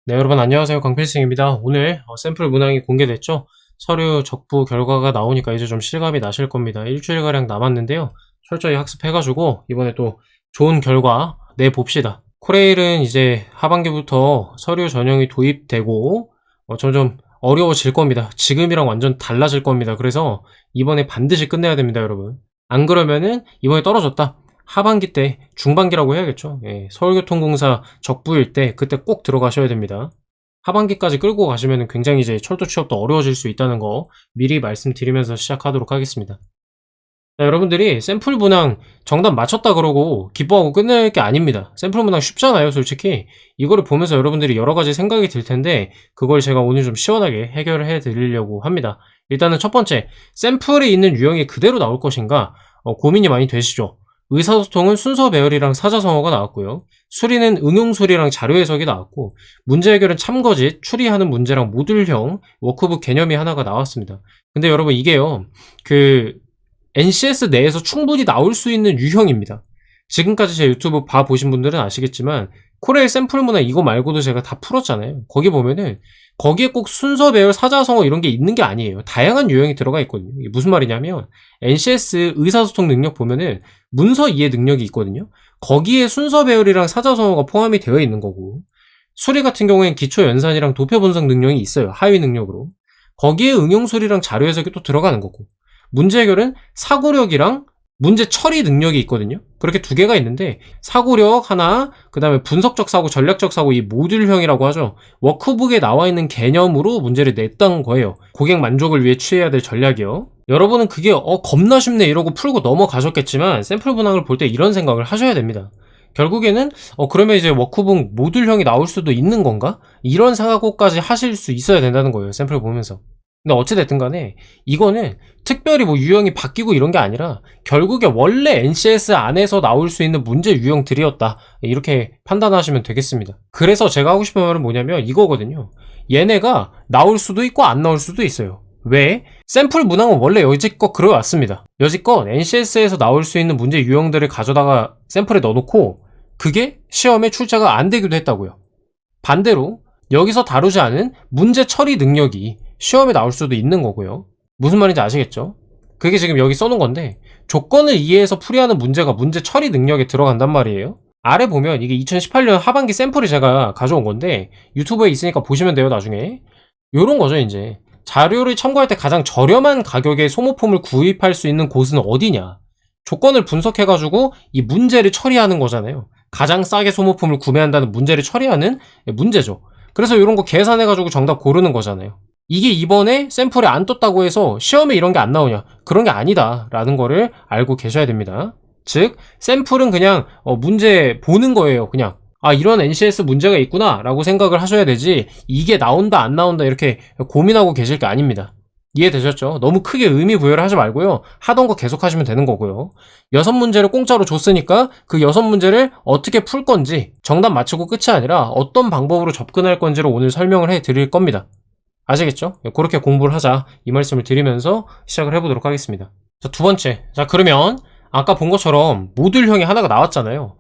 네, 여러분 안녕하세요. 강필승입니다. 오늘 샘플 문항이 공개됐죠? 서류 적부 결과가 나오니까 이제 좀 실감이 나실 겁니다. 일주일가량 남았는데요. 철저히 학습해가지고 이번에 또 좋은 결과 내봅시다. 코레일은 이제 하반기부터 서류 전형이 도입되고 점점 어려워질 겁니다. 지금이랑 완전 달라질 겁니다. 그래서 이번에 반드시 끝내야 됩니다, 여러분. 안 그러면은 이번에 떨어졌다. 하반기 때 중반기라고 해야겠죠. 예, 서울교통공사 적부일 때 그때 꼭 들어가셔야 됩니다. 하반기까지 끌고 가시면 굉장히 이제 철도 취업도 어려워질 수 있다는 거 미리 말씀드리면서 시작하도록 하겠습니다. 자, 여러분들이 샘플 문항 정답 맞췄다 그러고 기뻐하고 끝낼 게 아닙니다. 샘플 문항 쉽잖아요, 솔직히. 이거를 보면서 여러분들이 여러 가지 생각이 들 텐데 그걸 제가 오늘 좀 시원하게 해결을 해 드리려고 합니다. 일단은 첫 번째, 샘플에 있는 유형이 그대로 나올 것인가 고민이 많이 되시죠. 의사소통은 순서 배열이랑 사자성어가 나왔고요. 수리는 응용 수리랑 자료 해석이 나왔고, 문제 해결은 참거짓, 추리하는 문제랑 모듈형, 워크북 개념이 하나가 나왔습니다. 근데 여러분 이게요, NCS 내에서 충분히 나올 수 있는 유형입니다. 지금까지 제 유튜브 봐보신 분들은 아시겠지만 코레일 샘플 문화 이거 말고도 제가 다 풀었잖아요. 거기 보면은 거기에 꼭 순서 배열 사자성어 이런 게 있는 게 아니에요. 다양한 유형이 들어가 있거든요. 이게 무슨 말이냐면 NCS 의사소통 능력 보면은 문서 이해 능력이 있거든요. 거기에 순서 배열이랑 사자성어가 포함이 되어 있는 거고, 수리 같은 경우엔 기초 연산이랑 도표 분석 능력이 있어요. 하위 능력으로. 거기에 응용 수리랑 자료 해석이 또 들어가는 거고, 문제 해결은 사고력이랑 문제 처리 능력이 있거든요. 그렇게 두 개가 있는데 사고력 하나, 그 다음에 분석적 사고, 전략적 사고, 이 모듈형이라고 하죠. 워크북에 나와 있는 개념으로 문제를 냈던 거예요. 고객 만족을 위해 취해야 될 전략이요. 여러분은 그게 겁나 쉽네 이러고 풀고 넘어가셨겠지만 샘플 문항을 볼 때 이런 생각을 하셔야 됩니다. 결국에는 그러면 이제 워크북 모듈형이 나올 수도 있는 건가? 이런 생각까지 하실 수 있어야 된다는 거예요. 샘플 보면서. 근데 어찌됐든 간에 이거는 특별히 뭐 유형이 바뀌고 이런 게 아니라 결국에 원래 NCS 안에서 나올 수 있는 문제 유형들이었다, 이렇게 판단하시면 되겠습니다. 그래서 제가 하고 싶은 말은 뭐냐면 이거거든요. 얘네가 나올 수도 있고 안 나올 수도 있어요. 왜? 샘플 문항은 원래 여지껏 그려왔습니다. 여지껏 NCS에서 나올 수 있는 문제 유형들을 가져다가 샘플에 넣어놓고 그게 시험에 출제가 안 되기도 했다고요. 반대로 여기서 다루지 않은 문제 처리 능력이 시험에 나올 수도 있는 거고요. 무슨 말인지 아시겠죠? 그게 지금 여기 써놓은 건데 조건을 이해해서 풀이하는 문제가 문제 처리 능력에 들어간단 말이에요. 아래 보면 이게 2018년 하반기 샘플이 제가 가져온 건데 유튜브에 있으니까 보시면 돼요, 나중에. 요런 거죠. 이제 자료를 참고할 때 가장 저렴한 가격에 소모품을 구입할 수 있는 곳은 어디냐, 조건을 분석해가지고 이 문제를 처리하는 거잖아요. 가장 싸게 소모품을 구매한다는 문제를 처리하는 문제죠. 그래서 이런 거 계산해가지고 정답 고르는 거잖아요. 이게 이번에 샘플에 안 떴다고 해서 시험에 이런 게 안 나오냐, 그런 게 아니다 라는 거를 알고 계셔야 됩니다. 즉 샘플은 그냥 문제 보는 거예요. 그냥 이런 NCS 문제가 있구나 라고 생각을 하셔야 되지, 이게 나온다 안 나온다 이렇게 고민하고 계실 게 아닙니다. 이해되셨죠? 너무 크게 의미 부여를 하지 말고요, 하던 거 계속 하시면 되는 거고요. 6문제를 공짜로 줬으니까 그 6문제를 어떻게 풀 건지, 정답 맞추고 끝이 아니라 어떤 방법으로 접근할 건지를 오늘 설명을 해 드릴 겁니다. 아시겠죠? 그렇게 공부를 하자, 이 말씀을 드리면서 시작을 해보도록 하겠습니다. 자, 두 번째. 자, 그러면 아까 본 것처럼 모듈형이 하나가 나왔잖아요.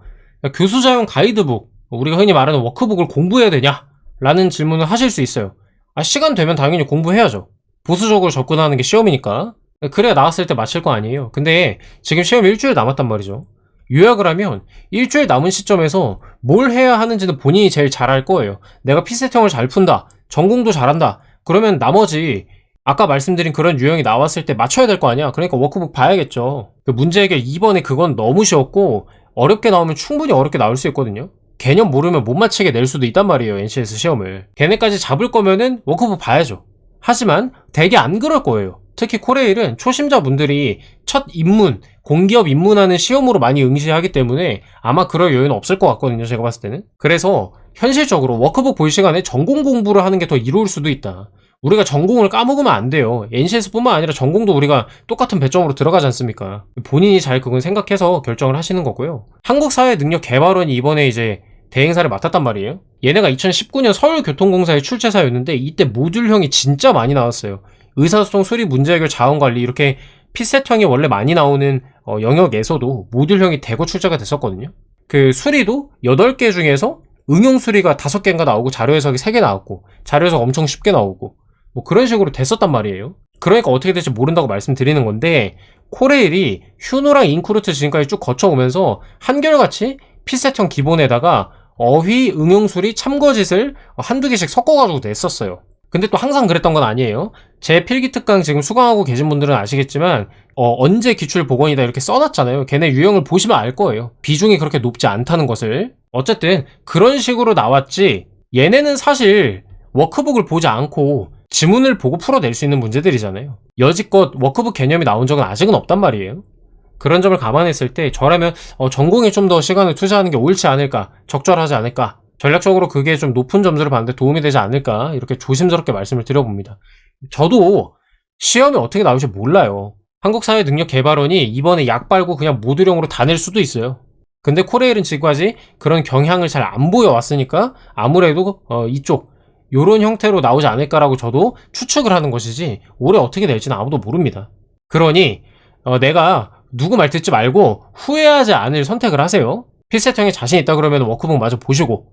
교수자용 가이드북, 우리가 흔히 말하는 워크북을 공부해야 되냐? 라는 질문을 하실 수 있어요. 시간 되면 당연히 공부해야죠. 보수적으로 접근하는 게 시험이니까. 그래야 나왔을 때 맞힐 거 아니에요. 근데 지금 시험이 일주일 남았단 말이죠. 요약을 하면 일주일 남은 시점에서 뭘 해야 하는지는 본인이 제일 잘 알 거예요. 내가 피셋형을 잘 푼다, 전공도 잘한다, 그러면 나머지 아까 말씀드린 그런 유형이 나왔을 때 맞춰야 될 거 아니야. 그러니까 워크북 봐야겠죠. 그 문제 해결 2번에 그건 너무 쉬웠고 어렵게 나오면 충분히 어렵게 나올 수 있거든요. 개념 모르면 못 맞히게 낼 수도 있단 말이에요, NCS 시험을. 걔네까지 잡을 거면은 워크북 봐야죠. 하지만 되게 안 그럴 거예요. 특히 코레일은 초심자분들이 첫 입문, 공기업 입문하는 시험으로 많이 응시하기 때문에 아마 그럴 여유는 없을 것 같거든요, 제가 봤을 때는. 그래서 현실적으로 워크북 볼 시간에 전공 공부를 하는 게 더 이로울 수도 있다. 우리가 전공을 까먹으면 안 돼요. NCS 뿐만 아니라 전공도 우리가 똑같은 배점으로 들어가지 않습니까? 본인이 잘 그건 생각해서 결정을 하시는 거고요. 한국사회능력개발원이 이번에 이제 대행사를 맡았단 말이에요. 얘네가 2019년 서울교통공사의 출제사였는데 이때 모듈형이 진짜 많이 나왔어요. 의사소통, 수리, 문제해결, 자원관리, 이렇게 피셋형이 원래 많이 나오는 영역에서도 모듈형이 대거 출제가 됐었거든요. 그 수리도 8개 중에서 응용수리가 5개인가 나오고 자료 해석이 3개 나왔고 자료 해석 엄청 쉽게 나오고 뭐 그런 식으로 됐었단 말이에요. 그러니까 어떻게 될지 모른다고 말씀드리는 건데, 코레일이 휴노랑 인크루트 지금까지 쭉 거쳐오면서 한결같이 핏셋형 기본에다가 어휘, 응용수리, 참거짓을 한두 개씩 섞어가지고 냈었어요. 근데 또 항상 그랬던 건 아니에요. 제 필기특강 지금 수강하고 계신 분들은 아시겠지만 언제 기출 복원이다 이렇게 써놨잖아요. 걔네 유형을 보시면 알 거예요. 비중이 그렇게 높지 않다는 것을. 어쨌든 그런 식으로 나왔지, 얘네는 사실 워크북을 보지 않고 지문을 보고 풀어낼 수 있는 문제들이잖아요. 여지껏 워크북 개념이 나온 적은 아직은 없단 말이에요. 그런 점을 감안했을 때 저라면 전공에 좀 더 시간을 투자하는 게 옳지 않을까, 적절하지 않을까, 전략적으로 그게 좀 높은 점수를 받는데 도움이 되지 않을까, 이렇게 조심스럽게 말씀을 드려봅니다. 저도 시험이 어떻게 나올지 몰라요. 한국사회능력개발원이 이번에 약 빨고 그냥 모듈형으로 다 낼 수도 있어요. 근데 코레일은 지금까지 그런 경향을 잘 안 보여왔으니까 아무래도 이쪽 요런 형태로 나오지 않을까라고 저도 추측을 하는 것이지, 올해 어떻게 될지는 아무도 모릅니다. 그러니 내가 누구 말 듣지 말고 후회하지 않을 선택을 하세요. 필셋형에 자신 있다 그러면 워크북 마저 보시고,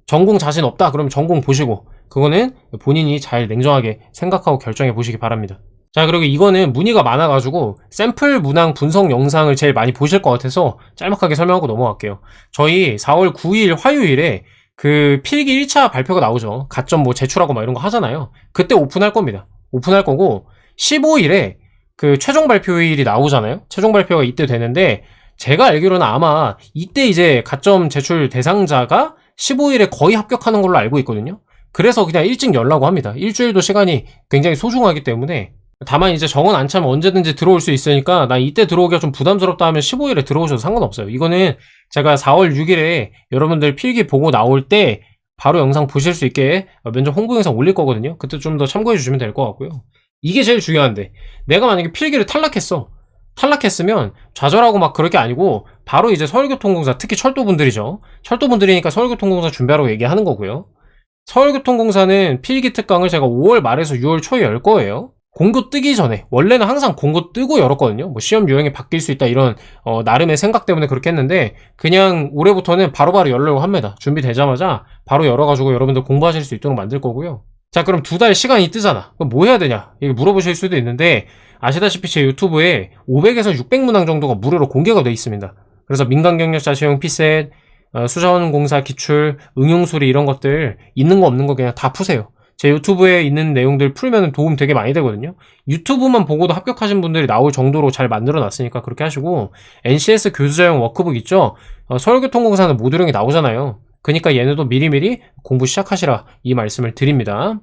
전공 자신 없다 그러면 전공 보시고, 그거는 본인이 잘 냉정하게 생각하고 결정해 보시기 바랍니다. 자, 그리고 이거는 문의가 많아가지고 샘플 문항 분석 영상을 제일 많이 보실 것 같아서 짤막하게 설명하고 넘어갈게요. 저희 4월 9일 화요일에 그 필기 1차 발표가 나오죠. 가점 뭐 제출하고 막 이런 거 하잖아요. 그때 오픈할 겁니다. 오픈할 거고, 15일에 그 최종 발표일이 나오잖아요. 최종 발표가 이때 되는데, 제가 알기로는 아마 이때 이제 가점 제출 대상자가 15일에 거의 합격하는 걸로 알고 있거든요. 그래서 그냥 일찍 열라고 합니다. 일주일도 시간이 굉장히 소중하기 때문에. 다만 이제 정원 안 차면 언제든지 들어올 수 있으니까 나 이때 들어오기가 좀 부담스럽다 하면 15일에 들어오셔도 상관없어요. 이거는 제가 4월 6일에 여러분들 필기 보고 나올 때 바로 영상 보실 수 있게 면접 홍보 영상 올릴 거거든요. 그때 좀 더 참고해 주시면 될 것 같고요. 이게 제일 중요한데, 내가 만약에 필기를 탈락했으면 좌절하고 막 그럴 게 아니고 바로 이제 서울교통공사, 특히 철도분들이죠. 철도분들이니까 서울교통공사 준비하라고 얘기하는 거고요. 서울교통공사는 필기 특강을 제가 5월 말에서 6월 초에 열 거예요. 공고 뜨기 전에. 원래는 항상 공고 뜨고 열었거든요. 뭐 시험 유형이 바뀔 수 있다 이런 나름의 생각 때문에 그렇게 했는데, 그냥 올해부터는 바로바로 열려고 합니다. 준비되자마자 바로 열어가지고 여러분들 공부하실 수 있도록 만들 거고요. 자, 그럼 2달 시간이 뜨잖아. 그럼 뭐 해야 되냐, 이게 물어보실 수도 있는데, 아시다시피 제 유튜브에 500에서 600문항 정도가 무료로 공개가 되어 있습니다. 그래서 민간경력자 채용 피셋, 수자원공사 기출, 응용수리 이런 것들 있는 거 없는 거 그냥 다 푸세요. 제 유튜브에 있는 내용들 풀면 도움 되게 많이 되거든요. 유튜브만 보고도 합격하신 분들이 나올 정도로 잘 만들어 놨으니까 그렇게 하시고, NCS 교수자용 워크북 있죠? 서울교통공사는 모듈형이 나오잖아요. 그러니까 얘네도 미리미리 공부 시작하시라, 이 말씀을 드립니다.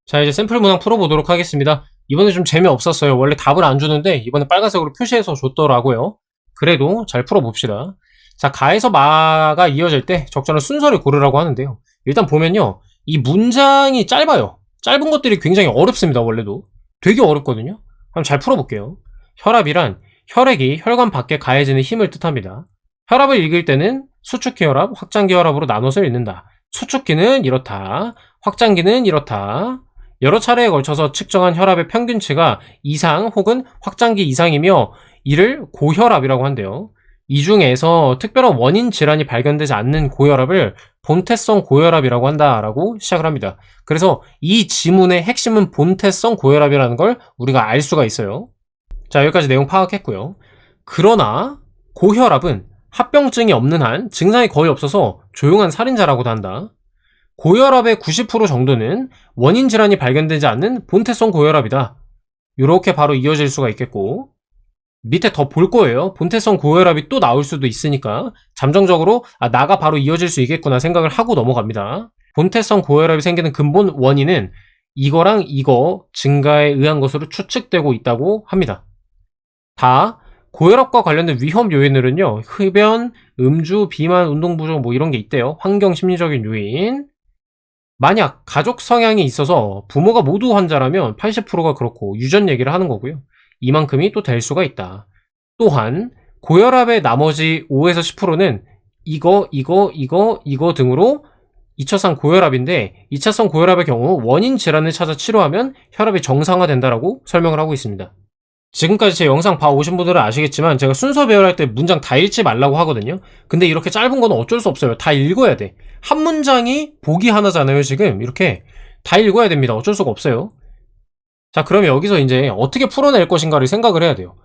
자, 이제 샘플 문항 풀어보도록 하겠습니다. 이번에 좀 재미없었어요. 원래 답을 안 주는데 이번에 빨간색으로 표시해서 줬더라고요. 그래도 잘 풀어봅시다. 자, 가에서 마가 이어질 때 적절한 순서를 고르라고 하는데요. 일단 보면요, 이 문장이 짧아요. 짧은 것들이 굉장히 어렵습니다. 원래도 되게 어렵거든요. 한번 잘 풀어볼게요. 혈압이란 혈액이 혈관 밖에 가해지는 힘을 뜻합니다. 혈압을 읽을 때는 수축기 혈압, 확장기 혈압으로 나눠서 읽는다. 수축기는 이렇다, 확장기는 이렇다. 여러 차례에 걸쳐서 측정한 혈압의 평균치가 이상 혹은 확장기 이상이며 이를 고혈압이라고 한대요. 이 중에서 특별한 원인 질환이 발견되지 않는 고혈압을 본태성 고혈압이라고 한다라고 시작을 합니다. 그래서 이 지문의 핵심은 본태성 고혈압이라는 걸 우리가 알 수가 있어요. 자, 여기까지 내용 파악했고요. 그러나 고혈압은 합병증이 없는 한 증상이 거의 없어서 조용한 살인자라고도 한다. 고혈압의 90% 정도는 원인 질환이 발견되지 않는 본태성 고혈압이다. 이렇게 바로 이어질 수가 있겠고, 밑에 더 볼 거예요. 본태성 고혈압이 또 나올 수도 있으니까 잠정적으로 나가 바로 이어질 수 있겠구나 생각을 하고 넘어갑니다. 본태성 고혈압이 생기는 근본 원인은 이거랑 이거 증가에 의한 것으로 추측되고 있다고 합니다. 다 고혈압과 관련된 위험 요인으로는요, 흡연, 음주, 비만, 운동 부족 뭐 이런 게 있대요. 환경, 심리적인 요인. 만약 가족 성향이 있어서 부모가 모두 환자라면 80%가 그렇고 유전 얘기를 하는 거고요. 이만큼이 또 될 수가 있다. 또한 고혈압의 나머지 5에서 10%는 이거 등으로 2차성 고혈압인데, 2차성 고혈압의 경우 원인 질환을 찾아 치료하면 혈압이 정상화된다라고 설명을 하고 있습니다. 지금까지 제 영상 봐오신 분들은 아시겠지만 제가 순서 배열할 때 문장 다 읽지 말라고 하거든요. 근데 이렇게 짧은 건 어쩔 수 없어요. 다 읽어야 돼. 한 문장이 보기 하나잖아요. 지금 이렇게 다 읽어야 됩니다. 어쩔 수가 없어요. 자, 그러면 여기서 이제 어떻게 풀어낼 것인가를 생각을 해야 돼요.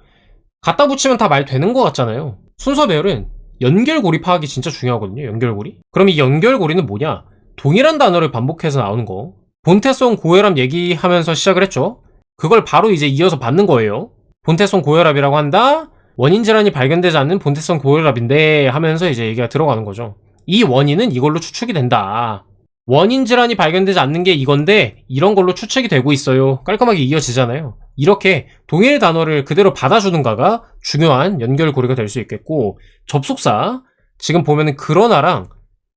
갖다 붙이면 다 말 되는 것 같잖아요. 순서 배열은 연결고리 파악이 진짜 중요하거든요. 연결고리. 그럼 이 연결고리는 뭐냐? 동일한 단어를 반복해서 나오는 거. 본태성 고혈압 얘기하면서 시작을 했죠. 그걸 바로 이제 이어서 받는 거예요. 본태성 고혈압이라고 한다. 원인 질환이 발견되지 않는 본태성 고혈압인데 하면서 이제 얘기가 들어가는 거죠. 이 원인은 이걸로 추측이 된다. 원인 질환이 발견되지 않는 게 이건데 이런 걸로 추측이 되고 있어요. 깔끔하게 이어지잖아요. 이렇게 동일 단어를 그대로 받아주는가가 중요한 연결고리가 될 수 있겠고, 접속사 지금 보면은 그러나랑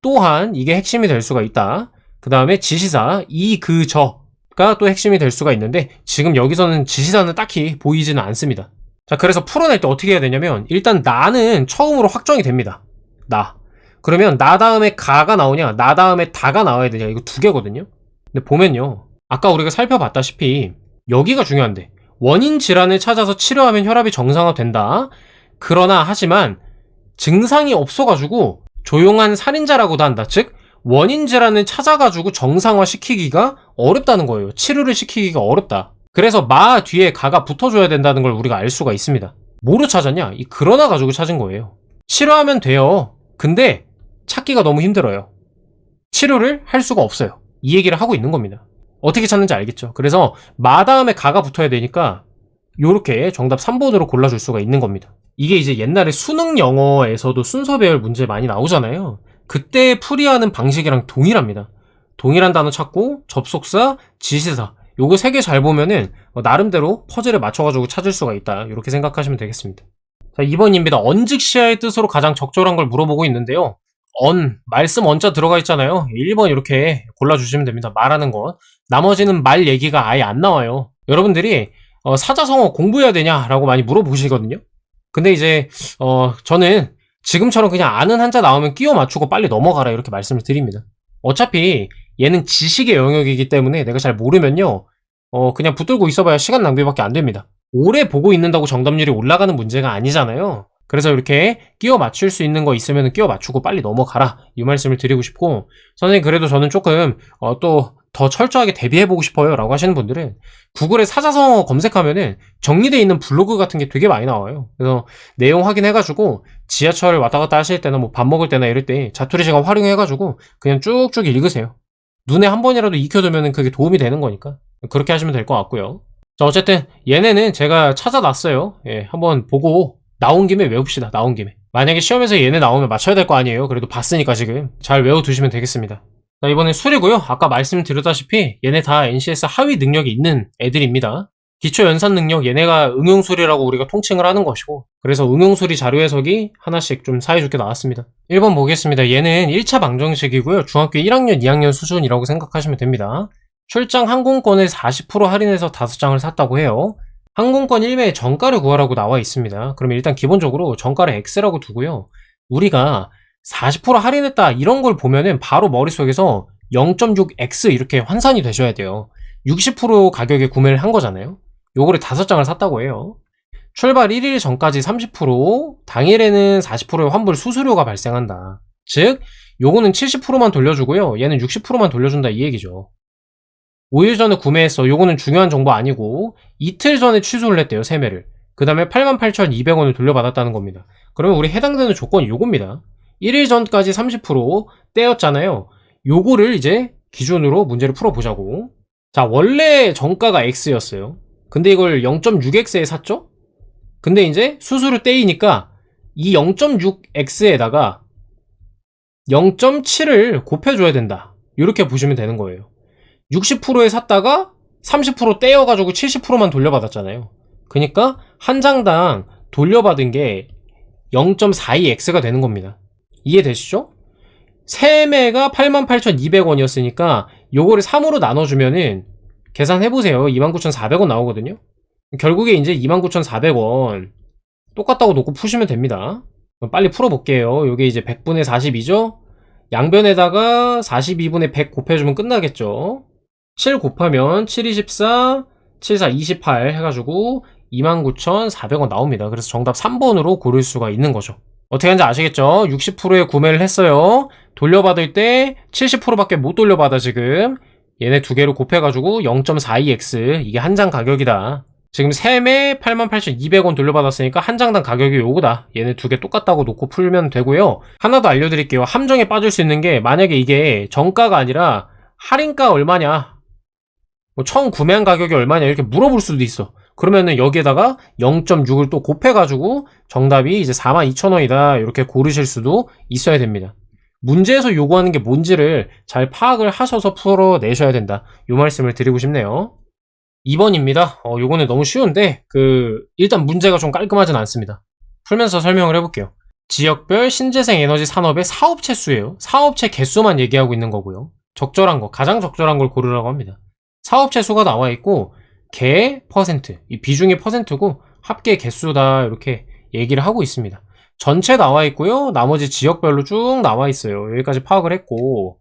또한 이게 핵심이 될 수가 있다. 그 다음에 지시사 이, 그, 저가 또 핵심이 될 수가 있는데 지금 여기서는 지시사는 딱히 보이지는 않습니다. 자, 그래서 풀어낼 때 어떻게 해야 되냐면 일단 나는 처음으로 확정이 됩니다. 나. 그러면 나 다음에 가가 나오냐 나 다음에 다가 나와야 되냐, 이거 두 개거든요. 근데 보면요, 아까 우리가 살펴봤다시피 여기가 중요한데, 원인 질환을 찾아서 치료하면 혈압이 정상화된다. 그러나 하지만 증상이 없어가지고 조용한 살인자라고도 한다. 즉 원인 질환을 찾아가지고 정상화시키기가 어렵다는 거예요. 치료를 시키기가 어렵다. 그래서 마 뒤에 가가 붙어줘야 된다는 걸 우리가 알 수가 있습니다. 뭐로 찾았냐? 이 그러나 가지고 찾은 거예요. 치료하면 돼요. 근데 찾기가 너무 힘들어요. 치료를 할 수가 없어요. 이 얘기를 하고 있는 겁니다. 어떻게 찾는지 알겠죠? 그래서 마 다음에 가가 붙어야 되니까 요렇게 정답 3번으로 골라줄 수가 있는 겁니다. 이게 이제 옛날에 수능 영어에서도 순서 배열 문제 많이 나오잖아요. 그때 풀이하는 방식이랑 동일합니다. 동일한 단어 찾고 접속사, 지시사 요거 3개 잘 보면은 나름대로 퍼즐에 맞춰가지고 찾을 수가 있다. 이렇게 생각하시면 되겠습니다. 자, 2번입니다. 언즉시야의 뜻으로 가장 적절한 걸 물어보고 있는데요. 말씀 언자 들어가 있잖아요. 1번 이렇게 골라주시면 됩니다. 말하는 것. 나머지는 말 얘기가 아예 안 나와요. 여러분들이 사자성어 공부해야 되냐라고 많이 물어보시거든요. 근데 이제 저는 지금처럼 그냥 아는 한자 나오면 끼워 맞추고 빨리 넘어가라 이렇게 말씀을 드립니다. 어차피 얘는 지식의 영역이기 때문에 내가 잘 모르면요, 그냥 붙들고 있어봐야 시간 낭비밖에 안 됩니다. 오래 보고 있는다고 정답률이 올라가는 문제가 아니잖아요. 그래서 이렇게 끼워 맞출 수 있는 거 있으면 끼워 맞추고 빨리 넘어가라, 이 말씀을 드리고 싶고, 선생님 그래도 저는 조금 또 더 철저하게 대비해보고 싶어요 라고 하시는 분들은 구글에 사자성어 검색하면은 정리되어 있는 블로그 같은 게 되게 많이 나와요. 그래서 내용 확인해가지고 지하철 왔다 갔다 하실 때나 뭐 밥 먹을 때나 이럴 때 자투리 시간 활용해가지고 그냥 쭉쭉 읽으세요. 눈에 한 번이라도 익혀두면 그게 도움이 되는 거니까 그렇게 하시면 될 것 같고요. 자, 어쨌든 얘네는 제가 찾아놨어요. 예, 한번 보고 나온 김에 외웁시다. 나온 김에. 만약에 시험에서 얘네 나오면 맞춰야 될 거 아니에요. 그래도 봤으니까 지금 잘 외워두시면 되겠습니다. 자, 이번엔 수리고요. 아까 말씀드렸다시피 얘네 다 NCS 하위 능력이 있는 애들입니다. 기초 연산 능력, 얘네가 응용수리라고 우리가 통칭을 하는 것이고, 그래서 응용수리 자료 해석이 하나씩 좀 사이좋게 나왔습니다. 1번 보겠습니다. 얘는 1차 방정식이고요. 중학교 1학년, 2학년 수준이라고 생각하시면 됩니다. 출장 항공권을 40% 할인해서 5장을 샀다고 해요. 항공권 1매의 정가를 구하라고 나와 있습니다. 그러면 일단 기본적으로 정가를 X라고 두고요. 우리가 40% 할인했다 이런 걸 보면은 바로 머릿속에서 0.6X 이렇게 환산이 되셔야 돼요. 60% 가격에 구매를 한 거잖아요. 요거를 5장을 샀다고 해요. 출발 1일 전까지 30%, 당일에는 40%의 환불 수수료가 발생한다. 즉 요거는 70%만 돌려주고요. 얘는 60%만 돌려준다 이 얘기죠. 5일 전에 구매했어. 요거는 중요한 정보 아니고 이틀 전에 취소를 했대요. 세매를. 그 다음에 88,200원을 돌려받았다는 겁니다. 그러면 우리 해당되는 조건이 요겁니다. 1일 전까지 30% 떼었잖아요. 요거를 이제 기준으로 문제를 풀어보자고. 자, 원래 정가가 X였어요. 근데 이걸 0.6X에 샀죠? 근데 이제 수수료 떼이니까 이 0.6X에다가 0.7을 곱해줘야 된다. 이렇게 보시면 되는 거예요. 60%에 샀다가 30% 떼어가지고 70%만 돌려받았잖아요. 그러니까 한 장당 돌려받은 게 0.42X가 되는 겁니다. 이해되시죠? 세매가 88,200원이었으니까 요거를 3으로 나눠주면은 계산해보세요. 29,400원 나오거든요. 결국에 이제 29,400원 똑같다고 놓고 푸시면 됩니다. 빨리 풀어볼게요. 요게 이제 100분의 42죠? 양변에다가 42분의 100 곱해주면 끝나겠죠? 7 곱하면 7, 24, 7, 4, 28 해가지고 29,400원 나옵니다. 그래서 정답 3번으로 고를 수가 있는 거죠. 어떻게 하는지 아시겠죠? 60%에 구매를 했어요. 돌려받을 때 70%밖에 못 돌려받아 지금. 얘네 두 개로 곱해가지고 0.42x 이게 한 장 가격이다. 지금 3매 88,200원 돌려받았으니까 한 장당 가격이 요거다. 얘네 두 개 똑같다고 놓고 풀면 되고요. 하나 더 알려드릴게요. 함정에 빠질 수 있는 게 만약에 이게 정가가 아니라 할인가 얼마냐, 뭐 처음 구매한 가격이 얼마냐 이렇게 물어볼 수도 있어. 그러면은 여기에다가 0.6을 또 곱해가지고 정답이 이제 42,000원이다 이렇게 고르실 수도 있어야 됩니다. 문제에서 요구하는 게 뭔지를 잘 파악을 하셔서 풀어내셔야 된다. 요 말씀을 드리고 싶네요. 2번입니다. 요거는 너무 쉬운데 일단 문제가 좀 깔끔하진 않습니다. 풀면서 설명을 해볼게요. 지역별 신재생 에너지 산업의 사업체 수예요. 사업체 개수만 얘기하고 있는 거고요. 적절한 거, 가장 적절한 걸 고르라고 합니다. 사업체 수가 나와 있고 개 퍼센트, 이 비중이 퍼센트고 합계 개수다 이렇게 얘기를 하고 있습니다. 전체 나와 있고요. 나머지 지역별로 쭉 나와 있어요. 여기까지 파악을 했고,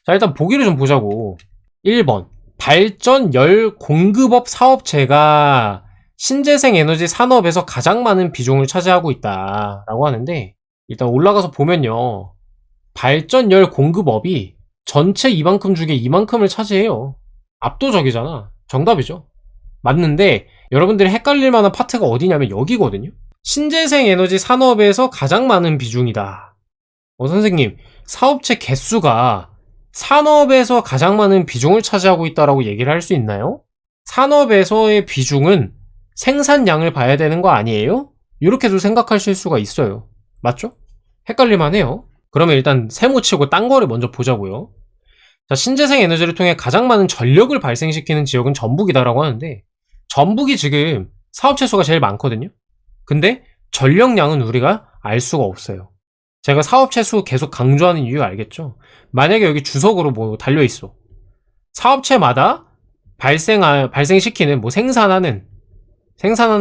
자 일단 보기를 좀 보자고. 1번 발전열 공급업 사업체가 신재생 에너지 산업에서 가장 많은 비중을 차지하고 있다 라고 하는데, 일단 올라가서 보면요, 발전열 공급업이 전체 이만큼 중에 이만큼을 차지해요. 압도적이잖아. 정답이죠. 맞는데 여러분들이 헷갈릴 만한 파트가 어디냐면 여기거든요. 신재생 에너지 산업에서 가장 많은 비중이다. 선생님, 사업체 개수가 산업에서 가장 많은 비중을 차지하고 있다라고 얘기를 할 수 있나요? 산업에서의 비중은 생산량을 봐야 되는 거 아니에요? 이렇게도 생각하실 수가 있어요. 맞죠? 헷갈릴만 해요. 그러면 일단 세모치고 딴 거를 먼저 보자고요. 자, 신재생 에너지를 통해 가장 많은 전력을 발생시키는 지역은 전북이다라고 하는데, 전북이 지금 사업체 수가 제일 많거든요. 근데 전력량은 우리가 알 수가 없어요. 제가 사업체 수 계속 강조하는 이유 알겠죠? 만약에 여기 주석으로 뭐 달려있어. 사업체마다 발생시키는, 생산하는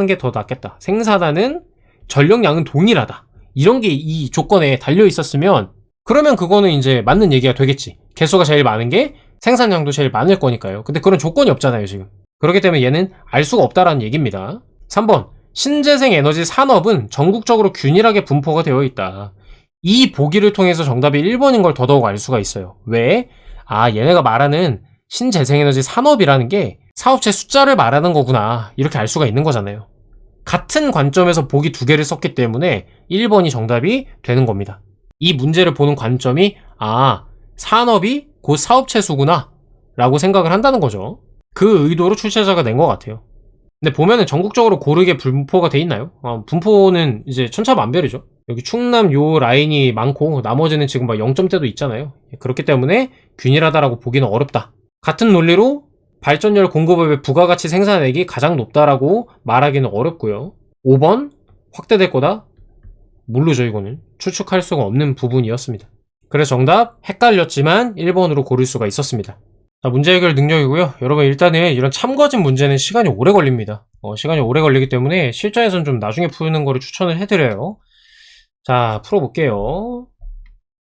게 더 낫겠다. 생산하는 전력량은 동일하다. 이런 게 이 조건에 달려있었으면, 그러면 그거는 이제 맞는 얘기가 되겠지. 개수가 제일 많은 게 생산량도 제일 많을 거니까요. 근데 그런 조건이 없잖아요, 지금. 그렇기 때문에 얘는 알 수가 없다라는 얘기입니다. 3번. 신재생 에너지 산업은 전국적으로 균일하게 분포가 되어 있다. 이 보기를 통해서 정답이 1번인 걸 더더욱 알 수가 있어요. 왜? 얘네가 말하는 신재생 에너지 산업이라는 게 사업체 숫자를 말하는 거구나. 이렇게 알 수가 있는 거잖아요. 같은 관점에서 보기 두 개를 썼기 때문에 1번이 정답이 되는 겁니다. 이 문제를 보는 관점이 산업이 곧 사업체 수구나 라고 생각을 한다는 거죠. 그 의도로 출제자가 낸 것 같아요. 근데 보면은 전국적으로 고르게 분포가 돼 있나요? 분포는 이제 천차만별이죠. 여기 충남 요 라인이 많고 나머지는 지금 막 0점대도 있잖아요. 그렇기 때문에 균일하다라고 보기는 어렵다. 같은 논리로 발전열 공급업의 부가가치 생산액이 가장 높다라고 말하기는 어렵고요. 5번 확대될 거다? 모르죠. 이거는 추측할 수가 없는 부분이었습니다. 그래서 정답 헷갈렸지만 1번으로 고를 수가 있었습니다. 자, 문제 해결 능력이고요. 여러분 일단은 이런 참거진 문제는 시간이 오래 걸립니다. 시간이 오래 걸리기 때문에 실전에서는 좀 나중에 푸는 거를 추천을 해드려요. 자, 풀어볼게요.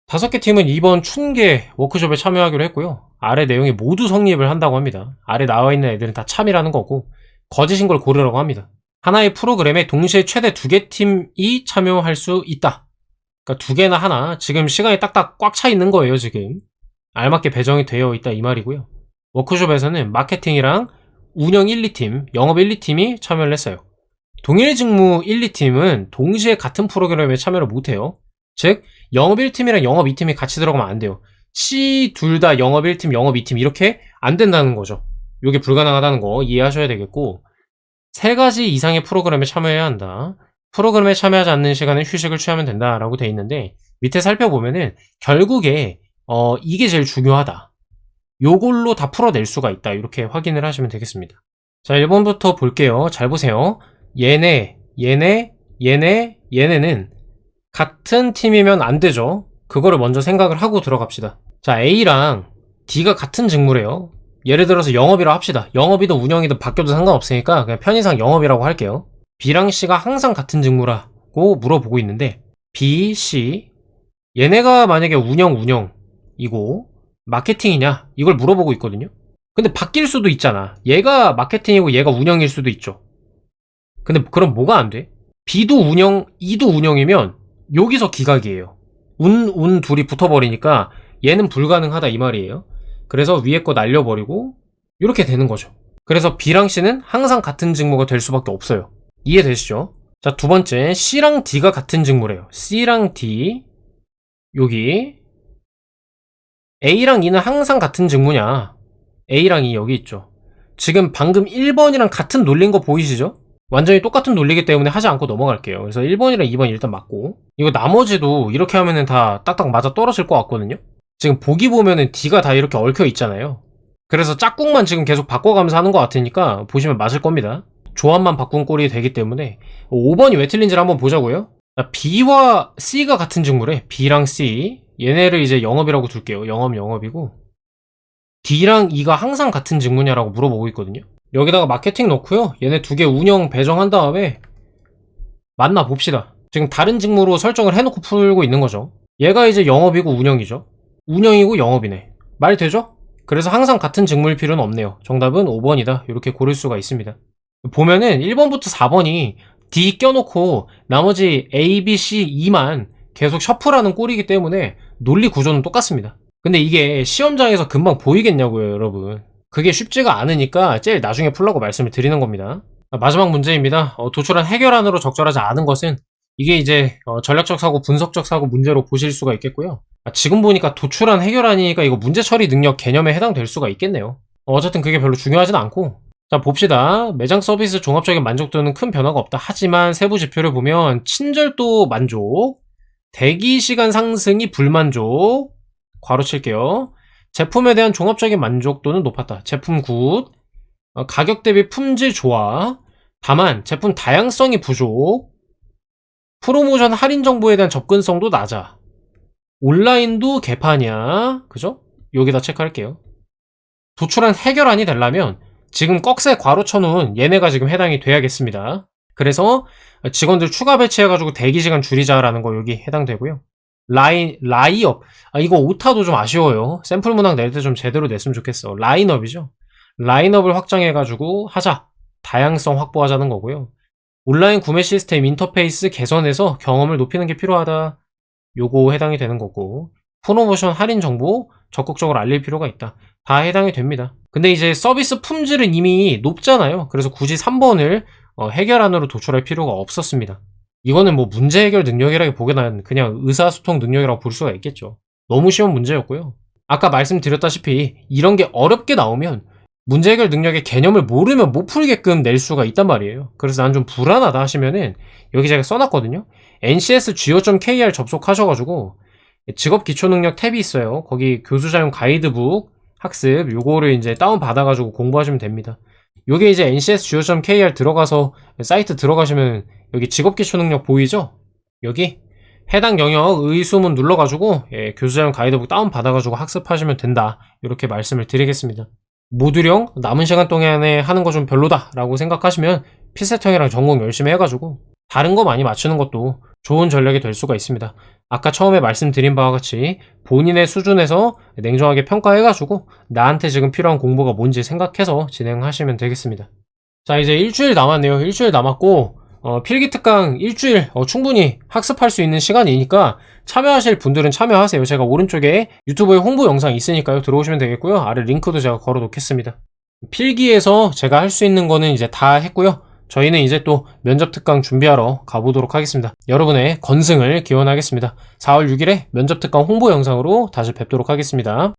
5개 팀은 이번 춘계 워크숍에 참여하기로 했고요. 아래 내용이 모두 성립을 한다고 합니다. 아래 나와있는 애들은 다 참이라는 거고, 거짓인 걸 고르라고 합니다. 하나의 프로그램에 동시에 최대 2개 팀이 참여할 수 있다. 그러니까 2개나 하나. 지금 시간이 딱딱 꽉 차 있는 거예요, 지금. 알맞게 배정이 되어 있다 이 말이고요. 워크숍에서는 마케팅이랑 운영 1, 2팀, 영업 1, 2팀이 참여를 했어요. 동일 직무 1, 2팀은 동시에 같은 프로그램에 참여를 못해요. 즉 영업 1팀이랑 영업 2팀이 같이 들어가면 안 돼요. C 둘 다 영업 1팀, 영업 2팀 이렇게 안 된다는 거죠. 이게 불가능하다는 거 이해하셔야 되겠고, 3가지 이상의 프로그램에 참여해야 한다. 프로그램에 참여하지 않는 시간은 휴식을 취하면 된다라고 돼 있는데, 밑에 살펴보면은 결국에 이게 제일 중요하다. 요걸로 다 풀어낼 수가 있다. 이렇게 확인을 하시면 되겠습니다. 자, 1번부터 볼게요. 잘 보세요. 얘네는 같은 팀이면 안 되죠. 그거를 먼저 생각을 하고 들어갑시다. 자, A랑 D가 같은 직무래요. 예를 들어서 영업이라고 합시다. 영업이든 운영이든 바뀌어도 상관없으니까 그냥 편의상 영업이라고 할게요. B랑 C가 항상 같은 직무라고 물어보고 있는데, B, C 얘네가 만약에 운영이고 마케팅이냐 이걸 물어보고 있거든요. 근데 바뀔 수도 있잖아. 얘가 마케팅이고 얘가 운영일 수도 있죠. 근데 그럼 뭐가 안 돼? B도 운영, E도 운영이면 여기서 기각이에요. 운 둘이 붙어버리니까 얘는 불가능하다 이 말이에요. 그래서 위에 거 날려버리고 이렇게 되는 거죠. 그래서 B랑 C는 항상 같은 직무가 될 수밖에 없어요. 이해되시죠? 자, 두 번째, C랑 D가 같은 직무래요. C랑 D, 여기. A랑 E는 항상 같은 직무냐? A랑 E 여기 있죠. 지금 방금 1번이랑 같은 논리인 거 보이시죠? 완전히 똑같은 논리이기 때문에 하지 않고 넘어갈게요. 그래서 1번이랑 2번 일단 맞고, 이거 나머지도 이렇게 하면은 다 딱딱 맞아 떨어질 것 같거든요? 지금 보기 보면은 D가 다 이렇게 얽혀 있잖아요. 그래서 짝꿍만 지금 계속 바꿔가면서 하는 것 같으니까 보시면 맞을 겁니다. 조합만 바꾼 꼴이 되기 때문에 5번이 왜 틀린지를 한번 보자고요. B와 C가 같은 직무래. B랑 C, 얘네를 이제 영업이라고 둘게요. 영업이고, D랑 E가 항상 같은 직무냐라고 물어보고 있거든요. 여기다가 마케팅 넣고요. 얘네 두 개 운영 배정한 다음에 만나 봅시다. 지금 다른 직무로 설정을 해놓고 풀고 있는 거죠. 얘가 이제 영업이고 운영이죠. 운영이고 영업이네. 말 되죠? 그래서 항상 같은 직무일 필요는 없네요. 정답은 5번이다. 이렇게 고를 수가 있습니다. 보면은 1번부터 4번이 D 껴놓고 나머지 A, B, C, E만 계속 셔플하는 꼴이기 때문에 논리 구조는 똑같습니다. 근데 이게 시험장에서 금방 보이겠냐고요, 여러분. 그게 쉽지가 않으니까 제일 나중에 풀라고 말씀을 드리는 겁니다. 마지막 문제입니다. 도출한 해결안으로 적절하지 않은 것은 이게 이제 전략적 사고, 분석적 사고 문제로 보실 수가 있겠고요. 지금 보니까 도출한 해결안이니까 이거 문제 처리 능력 개념에 해당될 수가 있겠네요. 어쨌든 그게 별로 중요하진 않고, 자 봅시다. 매장 서비스 종합적인 만족도는 큰 변화가 없다. 하지만 세부 지표를 보면 친절도 만족, 대기시간 상승이 불만족, 괄호 칠게요. 제품에 대한 종합적인 만족도는 높았다. 제품 굿, 가격 대비 품질 좋아. 다만 제품 다양성이 부족, 프로모션 할인 정보에 대한 접근성도 낮아. 온라인도 개판이야. 그죠? 여기다 체크할게요. 도출한 해결안이 되려면 지금 꺽쇠 괄호 쳐놓은 얘네가 지금 해당이 돼야겠습니다. 그래서 직원들 추가 배치해가지고 대기시간 줄이자라는 거 여기 해당되고요. 라이업. 이거 오타도 좀 아쉬워요. 샘플 문항 낼 때 좀 제대로 냈으면 좋겠어. 라인업이죠. 라인업을 확장해가지고 하자. 다양성 확보하자는 거고요. 온라인 구매 시스템 인터페이스 개선해서 경험을 높이는 게 필요하다. 요거 해당이 되는 거고. 프로모션 할인 정보 적극적으로 알릴 필요가 있다. 다 해당이 됩니다. 근데 이제 서비스 품질은 이미 높잖아요. 그래서 굳이 3번을 해결안으로 도출할 필요가 없었습니다. 이거는 뭐 문제 해결 능력이라기보기에는 그냥 의사소통 능력이라고 볼 수가 있겠죠. 너무 쉬운 문제였고요. 아까 말씀드렸다시피 이런 게 어렵게 나오면 문제 해결 능력의 개념을 모르면 못 풀게끔 낼 수가 있단 말이에요. 그래서 난 좀 불안하다 하시면은 여기 제가 써놨거든요. ncsgo.kr 접속하셔가지고 직업 기초 능력 탭이 있어요. 거기 교수자용 가이드북 학습 요거를 이제 다운 받아가지고 공부하시면 됩니다. 요게 이제 ncsgo.kr 들어가서 사이트 들어가시면 여기 직업 기초 능력 보이죠? 여기 해당 영역 의수문 눌러가지고 교수자용 가이드북 다운 받아가지고 학습하시면 된다. 이렇게 말씀을 드리겠습니다. 모듈형 남은 시간 동안에 하는 거 좀 별로다 라고 생각하시면 피셋형이랑 전공 열심히 해가지고 다른 거 많이 맞추는 것도 좋은 전략이 될 수가 있습니다. 아까 처음에 말씀드린 바와 같이 본인의 수준에서 냉정하게 평가해가지고 나한테 지금 필요한 공부가 뭔지 생각해서 진행하시면 되겠습니다. 자, 이제 일주일 남았네요. 일주일 남았고 필기특강 일주일 충분히 학습할 수 있는 시간이니까 참여하실 분들은 참여하세요. 제가 오른쪽에 유튜브에 홍보 영상 있으니까요. 들어오시면 되겠고요. 아래 링크도 제가 걸어 놓겠습니다. 필기에서 제가 할 수 있는 거는 이제 다 했고요. 저희는 이제 또 면접특강 준비하러 가보도록 하겠습니다. 여러분의 건승을 기원하겠습니다. 4월 6일에 면접특강 홍보 영상으로 다시 뵙도록 하겠습니다.